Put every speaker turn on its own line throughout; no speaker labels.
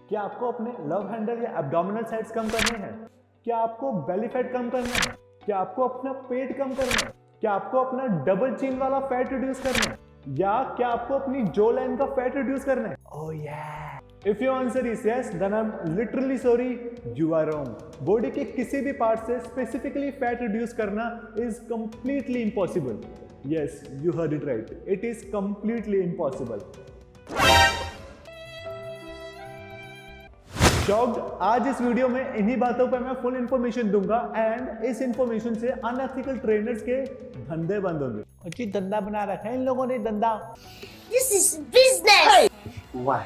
क्या आपको अपने लव हैंडल या एब्डोमिनल साइड्स कम करने हैं? क्या आपको बेली फैट कम करना है? क्या आपको अपना पेट कम करना है? क्या आपको अपना डबल चिन वाला फैट रिड्यूस करना है? या क्या आपको अपनी जो लाइन का फैट रिड्यूस करना है? Oh yeah! If your answer is yes, then I am literally sorry, you are wrong. Body के किसी भी पार्ट से स्पेसिफिकली फैट रिड्यूस करना is completely impossible. Yes, you heard it right, it is completely impossible. Shocked? आज इस video में इन्हीं बातों पर मैं फुल इंफॉर्मेशन दूंगा एंड इस इंफॉर्मेशन से अनएथिकल ट्रेनर्स के धंधे बंद होंगे। अच्छी धंधा बना रखा है इन लोगों ने, धंधा।
This is business.
Why?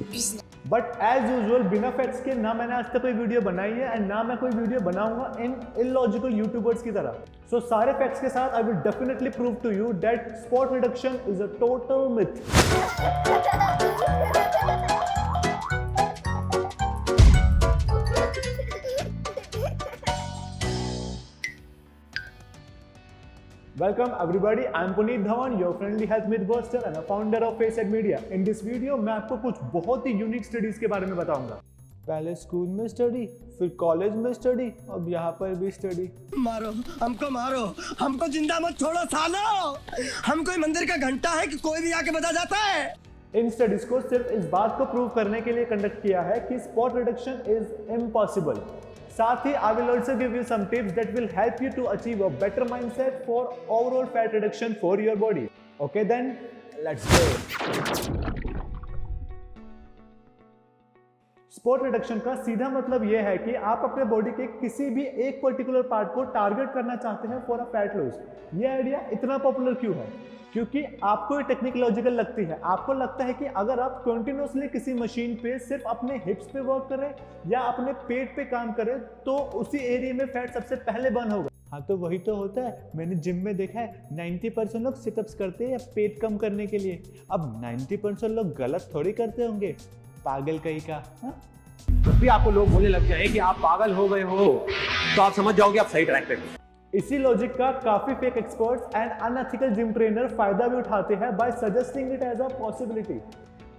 Business.
But as usual बिना फैक्ट्स के ना मैंने आज तक कोई वीडियो बनाई है एंड ना मैं कोई वीडियो बनाऊंगा इन इलॉजिकल यूट्यूबर्स की तरह। सो सारे फैक्ट्स के साथ I will definitely prove to you that spot reduction is a total myth. Welcome everybody, I am Puneet Dhawan, your friendly health mythbuster and a founder of FaceAd Media. In this video मैं आपको कुछ बहुत ही unique studies के बारे में बताऊंगा। पहले school में स्टडी, फिर कॉलेज में स्टडी, अब यहाँ पर भी स्टडी।
मारो हमको जिंदा मत छोड़ो सालो। हम कोई मंदिर का घंटा है कि कोई भी आके बजा जाता है।
इन स्टडीज को सिर्फ इस बात को प्रूव करने के लिए कंडक्ट किया है कि स्पॉट रिडक्शन इज इम्पॉसिबल। साथ ही I will also give you some tips that will help you to achieve a better mindset for overall fat reduction for your body. Okay then, let's go. Spot reduction का सीधा मतलब यह है कि आप अपने body के किसी भी एक पर्टिकुलर पार्ट को टारगेट करना चाहते हैं फॉर अ फैट लॉस। यह आइडिया इतना पॉपुलर क्यों है? क्योंकि आपको ये टेक्निक लॉजिकल लगती है। आपको लगता है कि अगर आप कंटिन्यूअसली किसी मशीन पे सिर्फ अपने हिप्स पे वर्क करें या अपने पेट पे काम करें तो उसी एरिया में फैट सबसे पहले बर्न होगा। हाँ तो वही तो होता है। मैंने जिम में देखा है 90% लोग सिटअप्स करते हैं या पेट कम करने के लिए। अब 90% लोग गलत थोड़ी करते होंगे, पागल कहीं का।
जब भी आपको लोग बोलने लग जाए कि आप पागल हो गए हो तो आप समझ जाओगे आप सही ट्रैक पे हो।
इसी लॉजिक का काफी fake experts and unethical gym trainer फायदा भी उठाते हैं by suggesting it as a possibility.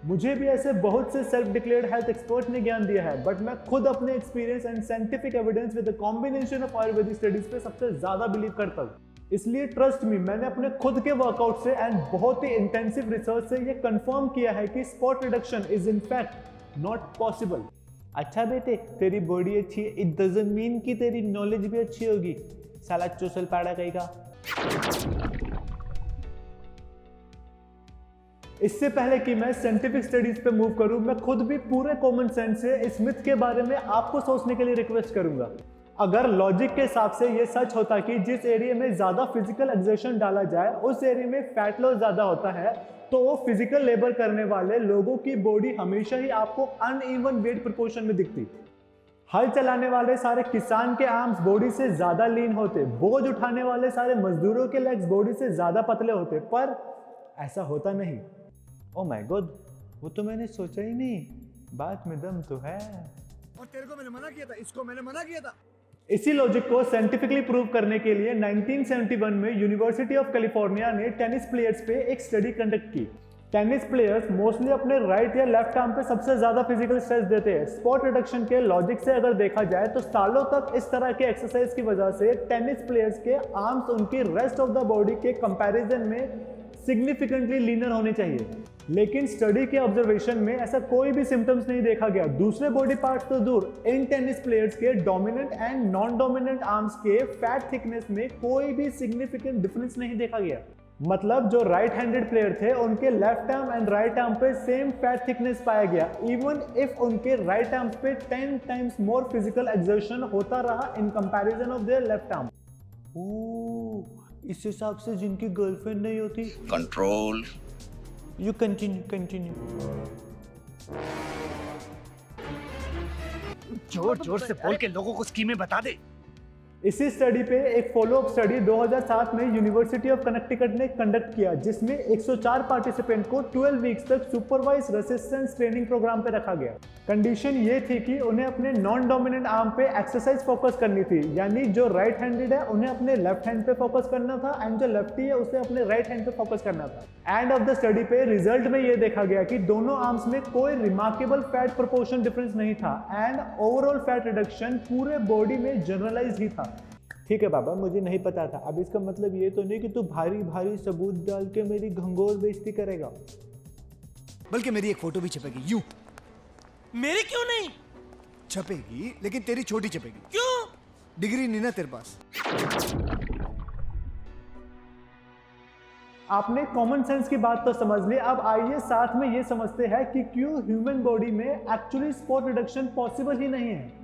मुझे भी ऐसे बहुत से सेल्फ डिक्लेयर्ड हेल्थ एक्सपर्ट्स ने ज्ञान दिया है, बट मैं खुद अपने experience and scientific evidence with the combination of Ayurvedic studies पे सबसे ज्यादा बिलीव करता हूँ। इसलिए ट्रस्ट मी, मैंने अपने खुद के वर्कआउट से एंड बहुत ही इंटेंसिव रिसर्च से ये कंफर्म किया है कि spot reduction is in fact not possible. अच्छा बेटे, तेरी बॉडी अच्छी है इट डजंट मीन कि तेरी नॉलेज भी अच्छी होगी, साला चूसल पाड़ा कहीं का। इससे पहले कि मैं साइंटिफिक स्टडीज पे मूव करूं, मैं खुद भी पूरे कॉमन सेंस से इस मिथ के बारे में आपको सोचने के लिए रिक्वेस्ट करूंगा। अगर लॉजिक के हिसाब से ये सच होता कि जिस एरिया में ज्यादा फिजिकल एक्सर्शन डाला जाए उस एरिया में फैट लॉस ज्यादा होता है, तो वो फिजिकल लेबर करने वाले लोगों की बॉडी हमेशा ही आपको अनइवन वेट प्रोपोर्शन में दिखती। हल चलाने वाले सारे किसान के आर्म्स बॉडी से ज्यादा लीन होते, बोझ उठाने वाले सारे मजदूरों के लेग्स बॉडी से ज्यादा पतले होते, पर ऐसा होता नहीं। ओ माय गॉड, वो तो मैंने सोचा ही नहीं, बात में दम तो है।
और तेरे को मैंने मना किया था, इसको मैंने मना किया था।
इसी लॉजिक को साइंटिफिकली प्रूव करने के लिए 1971 में यूनिवर्सिटी ऑफ कैलिफोर्निया ने टेनिस प्लेयर्स पे एक स्टडी कंडक्ट की। टेनिस प्लेयर्स मोस्टली अपने राइट या लेफ्ट आर्म पे सबसे ज्यादा फिजिकल स्ट्रेस देते हैं। स्पॉट रिडक्शन के लॉजिक से अगर देखा जाए तो सालों तक इस तरह के एक्सरसाइज की वजह से टेनिस प्लेयर्स के आर्म्स उनकी रेस्ट ऑफ द बॉडी के कंपैरिजन में सिग्निफिकेंटली लीनर होने चाहिए, लेकिन स्टडी के ऑब्जर्वेशन में ऐसा कोई भी सिम्टम्स नहीं देखा गया। दूसरे बॉडी पार्ट्स तो दूर, इन टेनिस प्लेयर्स के dominant and non dominant arms के फैट थिकनेस में कोई भी सिग्निफिकेंट डिफरेंस नहीं देखा गया। मतलब जो राइट हैंडेड प्लेयर थे उनके left arm and right arm पे सेम फैट थिकनेस पाया गया, इवन इफ उनके राइट आर्म पे 10 टाइम्स मोर फिजिकल एक्सर्शन होता रहा इन comparison of their left arm. इस हिसाब से जिनकी गर्लफ्रेंड नहीं होती,
कंट्रोल,
यू कंटिन्यू।
जोर जोर से बोल के लोगों को स्कीमें बता दे।
इसी स्टडी पे एक फॉलोअप स्टडी 2007 में यूनिवर्सिटी ऑफ कनेक्टिकट ने कंडक्ट किया, जिसमें 104 पार्टिसिपेंट को 12 वीक्स तक सुपरवाइज रेसिस्टेंस ट्रेनिंग प्रोग्राम पे रखा गया। कंडीशन ये थी कि उन्हें अपने नॉन डोमिनेंट आर्म पे एक्सरसाइज फोकस करनी थी, यानी जो राइट हैंडेड है उन्हें अपने लेफ्ट हैंड पे फोकस करना था एंड जो लेफ्टी है उसे अपने राइट हैंड पे फोकस करना था। एंड ऑफ द स्टडी पे रिजल्ट में ये देखा गया कि दोनों आर्म्स में कोई रिमार्केबल फैट प्रोपोर्शन डिफरेंस नहीं था एंड ओवरऑल फैट रिडक्शन पूरे बॉडी में जनरलाइज ही था। ठीक है बाबा, मुझे नहीं पता था। अब इसका मतलब ये तो नहीं कि तू भारी भारी सबूत डाल के मेरी घंघोर बेइज्जती करेगा।
बल्कि मेरी एक फोटो भी छपेगी यूं।
मेरी क्यों नहीं?
छपेगी, लेकिन तेरी छोटी छपेगी।
क्यों?
डिग्री नहीं ना तेरे पास।
आपने कॉमन सेंस की बात तो समझ ली, अब आइए साथ में ये समझते हैं कि क्यों ह्यूमन बॉडी में एक्चुअली स्पॉट रिडक्शन पॉसिबल ही नहीं है।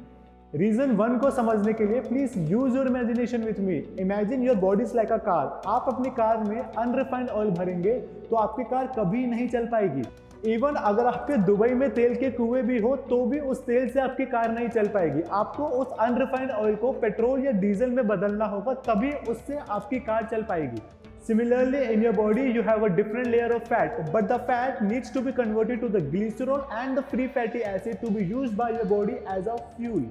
रीजन 1 को समझने के लिए please use your imagination with me. Imagine your body is like a car. आप अपनी कार में अनरिफाइंड ऑयल भरेंगे तो आपकी कार कभी नहीं चल पाएगी। इवन अगर आपके दुबई में तेल के कुएं भी हो तो भी उस तेल से आपकी कार नहीं चल पाएगी। आपको उस अनरिफाइंड ऑयल को पेट्रोल या डीजल में बदलना होगा, तभी उससे आपकी कार चल पाएगी। Similarly, in your body, you have a different layer of fat, but the fat needs to be converted to the glycerol and the free fatty acid to be used by your body as a fuel.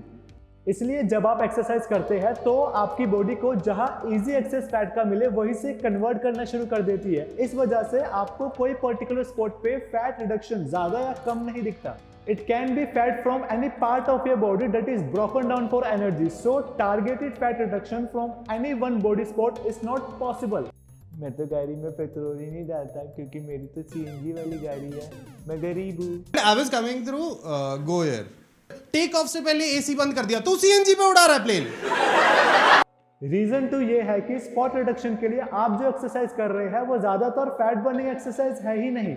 इसलिए जब आप exercise करते हैं तो आपकी body को जहां easy access fat का मिले वहीं से कन्वर्ट करना शुरू कर देती है। इस वजह से आपको कोई पर्टिकुलर स्पॉट पे फैट रिडक्शन ज्यादा या कम नहीं दिखता। It can be fat from any part of your body that is broken down for energy. So targeted fat reduction from any one body spot is not possible. मैं तो गाड़ी में petrol ही नहीं डालता क्योंकि मेरी तो सीएनजी वाली गाड़ी है, मैं गरीब हूँ।
I was coming through Go Air. Take off से पहले एसी बंद कर दिया, तो सीएनजी पे उड़ा रहा है प्लेन।
रीजन 2 ये है कि स्पॉट रिडक्शन के लिए आप जो एक्सरसाइज कर रहे हैं वो ज्यादातर फैट बर्निंग एक्सरसाइज है ही नहीं।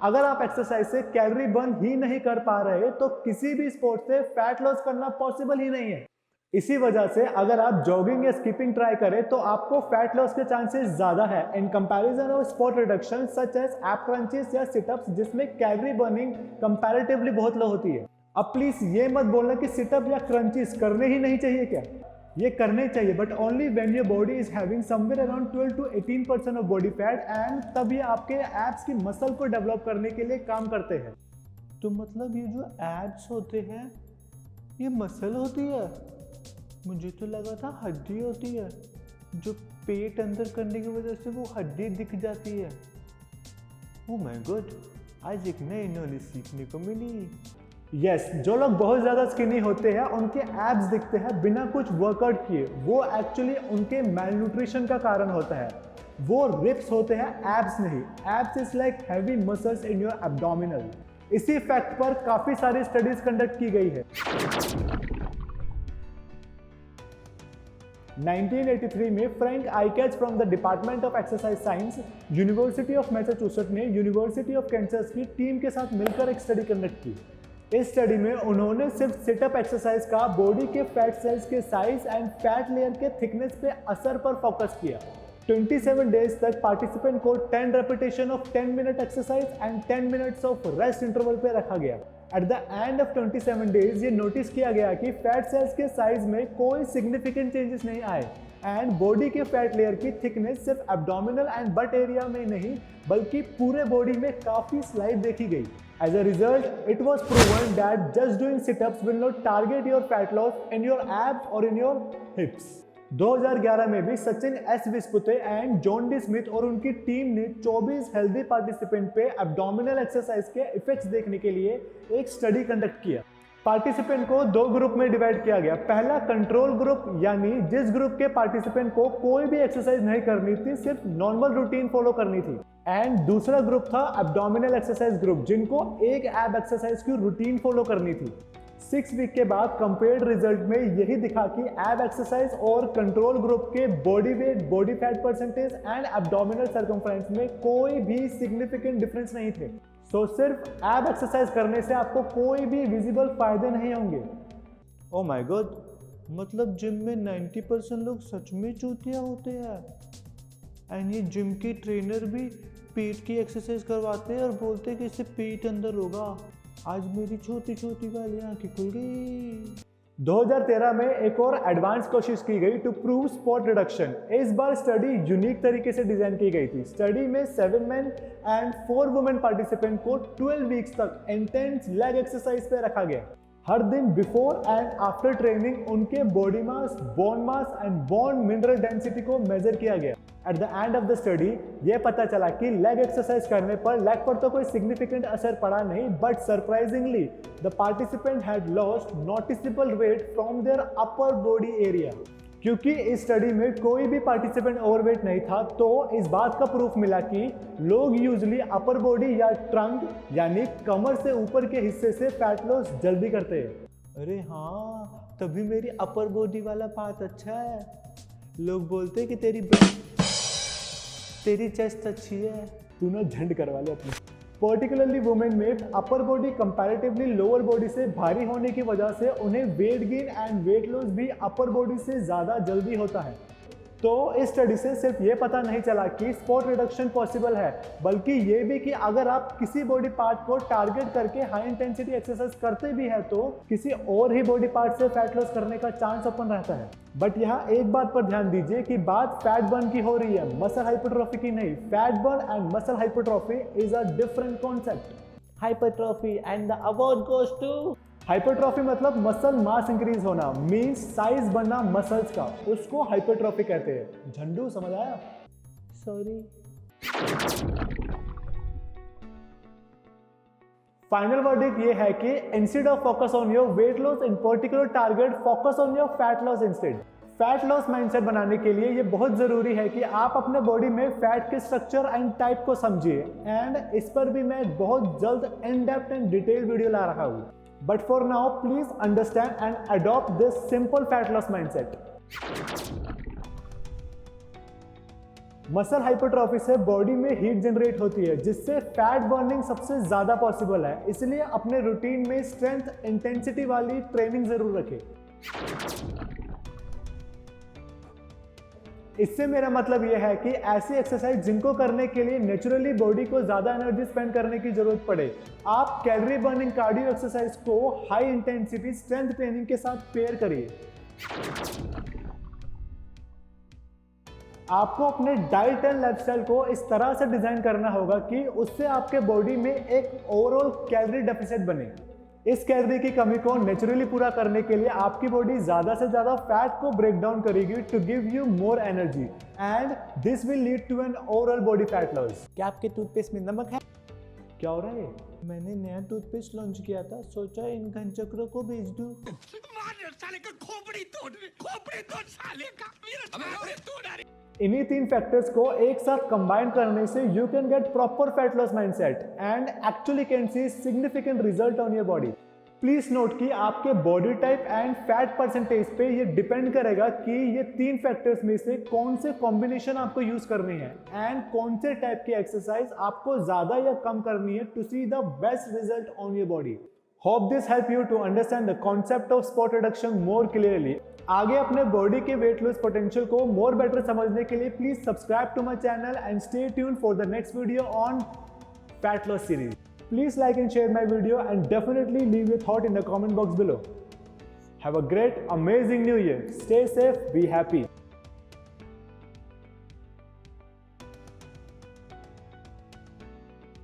अगर आप एक्सरसाइज से कैलोरी बर्न ही नहीं कर पा रहे तो किसी भी स्पोर्ट से फैट लॉस करना पॉसिबल ही नहीं है। इसी वजह से अगर आप जॉगिंग या स्किपिंग ट्राई करें तो आपको फैट लॉस के चांसेस ज्यादा है in comparison of spot reduction such as ab crunches या सिटअप्स, जिसमें कैलोरी बर्निंग कंपैरेटिवली बहुत लो होती है। अब प्लीज ये मत बोलना कि सिटअप या क्रंचेस करने ही नहीं चाहिए। क्या ये करने चाहिए, but only when your body is having somewhere around 12 to 18% of body fat and तब ये आपके एब्स की मसल को डेवलप करने के लिए काम करते हैं। तो मतलब ये जो एब्स होते हैं ये मसल होती है? मुझे तो लगा था हड्डी होती है, जो पेट अंदर करने की वजह से वो हड्डी दिख जाती है। ओह माय गॉड, आज एक नई नॉलेज सीखने को मिली। यस, जो लोग बहुत ज़्यादा स्किनी होते हैं उनके एब्स दिखते हैं बिना कुछ वर्कआउट किए, वो एक्चुअली उनके मैलन्यूट्रिशन का कारण होता है। वो रिप्स होते हैं, एब्स नहीं। Abs is like heavy muscles in your abdominal. इसी फैक्ट पर काफ़ी सारी स्टडीज कंडक्ट की गई है। 1983 में Frank I Katch from the department of exercise science, university of Massachusetts ने यूनिवर्सिटी ऑफ कैंसस की टीम के साथ मिलकर एक स्टडी कंडक्ट की। इस स्टडी में उन्होंने सिर्फ सिटअप एक्सरसाइज का बॉडी के फैट सेल्स के साइज एंड फैट लेयर के थिकनेस पे असर पर फोकस किया। 27 डेज तक पार्टिसिपेंट को 10 repetition of 10 minute exercise and 10 minutes of rest interval पे रखा गया। At the end of 27 days ये नोटिस किया गया कि फैट सेल्स के साइज में कोई सिग्निफिकेंट चेंजेस नहीं आए एंड बॉडी के फैट लेयर की थिकनेस सिर्फ एब्डोमिनल एंड बट एरिया में नहीं बल्कि पूरे बॉडी में काफी स्लाइड देखी गई। As a result, it was proven that just doing sit-ups will not target your fat loss in your abs or in your hips. 2011 में भी Sachin S Vispute and John D Smith और उनकी टीम ने 24 healthy participant पे abdominal exercise के effects देखने के लिए एक स्टडी कंडक्ट किया। पार्टिसिपेंट को 2 ग्रुप में डिवाइड किया गया। पहला कंट्रोल ग्रुप, यानी जिस ग्रुप के पार्टिसिपेंट को कोई भी एक्सरसाइज नहीं करनी थी, सिर्फ नॉर्मल रूटीन फॉलो करनी थी। एंड दूसरा ग्रुप था एब्डोमिनल एक्सरसाइज ग्रुप, जिनको एक एब एक्सरसाइज की रूटीन फॉलो करनी थी। 6 वीक के बाद कंपेयर्ड रिजल्ट में यही दिखा कि एब एक्सरसाइज और कंट्रोल ग्रुप के body weight, body fat percentage and abdominal circumference में कोई भी सिग्निफिकेंट डिफरेंस नहीं थे। तो सिर्फ एब एक्सरसाइज करने से आपको कोई भी विजिबल फायदे नहीं होंगे। ओह माय गॉड, मतलब जिम में 90% लोग सच में चूतिया होते हैं। एंड ये जिम के ट्रेनर भी पेट की एक्सरसाइज करवाते हैं और बोलते हैं कि इससे पेट अंदर होगा। आज मेरी छोटी छोटी वाली आंखें खुल गई। 2013 में एक और एडवांस कोशिश की गई टू प्रूव स्पॉट रिडक्शन। इस बार स्टडी यूनिक तरीके से डिजाइन की गई थी। स्टडी में 7 मेन एंड 4 वुमेन पार्टिसिपेंट को 12 वीक्स तक इंटेंस लेग एक्सरसाइज पे रखा गया। हर दिन बिफोर एंड आफ्टर ट्रेनिंग उनके body mass, bone mass and bone mineral density को मेजर किया गया। At the end of the study ये पता चला कि लेग एक्सरसाइज करने पर लेग पर तो कोई सिग्निफिकेंट असर पड़ा नहीं, but surprisingly the participant had lost noticeable weight from their upper body area. क्योंकि इस स्टडी में कोई भी पार्टिसिपेंट ओवरवेट नहीं था, तो इस बात का प्रूफ मिला कि लोग यूजुअली अपर बॉडी या ट्रंक यानी कमर से ऊपर के हिस्से से फैट लॉस जल्दी करते हैं। अरे हाँ, तभी मेरी अपर बॉडी वाला पार्ट अच्छा है। लोग बोलते कि तेरी चेस्ट अच्छी है। तू ना झंड करवा ले अपनी। पर्टिकुलरली वुमेन में upper body comparatively lower body से भारी होने की वजह से उन्हें weight gain and weight loss भी अपर बॉडी से ज़्यादा जल्दी होता है। तो इस स्टडी से सिर्फ ये पता नहीं चला कि स्पॉट रिडक्शन पॉसिबल है, बल्कि ये भी कि अगर आप किसी बॉडी पार्ट को टारगेट करके हाई इंटेंसिटी एक्सरसाइज करते भी हैं तो किसी और ही बॉडी पार्ट से फैट लॉस करने का चांस ओपन रहता है। बट यहाँ एक बात पर ध्यान दीजिए कि बात फैट बर्न की हो रही है, मसल हाइपरट्रॉफी की नहीं। Fat burn and muscle hypertrophy is a different concept. Hypertrophy and the award goes to. Hypertrophy मतलब मसल मास इंक्रीज होना, मींस साइज बनना मसल्स का, उसको हाइपरट्रॉफी कहते हैं। झंडू समझ आया? सॉरी। फाइनल वर्डिक्ट ये है कि instead of focus on your weight loss in particular target, focus on your fat loss instead. Fat loss mindset बनाने के लिए ये बहुत जरूरी है कि आप अपने बॉडी में फैट के स्ट्रक्चर एंड टाइप को समझिए। एंड इस पर भी मैं बहुत जल्द in depth and detail video ला रहा हूँ। But for now, please understand and adopt this simple fat loss mindset. Muscle hypertrophy से बॉडी में हीट जनरेट होती है, जिससे फैट बर्निंग सबसे ज्यादा पॉसिबल है। इसलिए अपने रूटीन में स्ट्रेंथ इंटेंसिटी वाली ट्रेनिंग जरूर रखें। इससे मेरा मतलब यह है कि ऐसी एक्सरसाइज जिनको करने के लिए नेचुरली बॉडी को ज्यादा एनर्जी स्पेंड करने की जरूरत पड़े, आप कैलोरी बर्निंग कार्डियो एक्सरसाइज को हाई इंटेंसिटी स्ट्रेंथ ट्रेनिंग के साथ पेयर करिए। आपको अपने डाइट एंड लाइफस्टाइल को इस तरह से डिजाइन करना होगा कि उससे आपके बॉडी में एक ओवरऑल कैलोरी डेफिसिट बने। इस कैलोरी की कमी को नेचुरली पूरा करने के लिए आपकी बॉडी ज्यादा से ज्यादा फैट को ब्रेक डाउन करेगी to give you more energy, and this will lead to an overall body fat loss. क्या आपके टूथपेस्ट में नमक है? क्या हो रहा है? मैंने नया टूथपेस्ट लॉन्च किया था, सोचा इन घनचक्रों को भेज दूं। इन्हीं 3 फैक्टर्स को एक साथ कंबाइन करने से you can get proper fat loss mindset and actually can see significant result on your body. Please note कि आपके body type and fat percentage पे ये डिपेंड करेगा कि ये 3 फैक्टर्स में से कौन से कॉम्बिनेशन आपको यूज करनी है एंड कौन से टाइप की एक्सरसाइज आपको ज्यादा या कम करनी है to see the best result on your body. Hope this help you to understand the concept of spot reduction more clearly. आगे अपने बॉडी के वेट लॉस पोटेंशियल को मोर बेटर समझने के लिए please subscribe to my channel and stay tuned for the next video on fat loss series. Please like and share my video and definitely leave your thought in the comment box below. Have a great, amazing new year. Stay safe, be happy.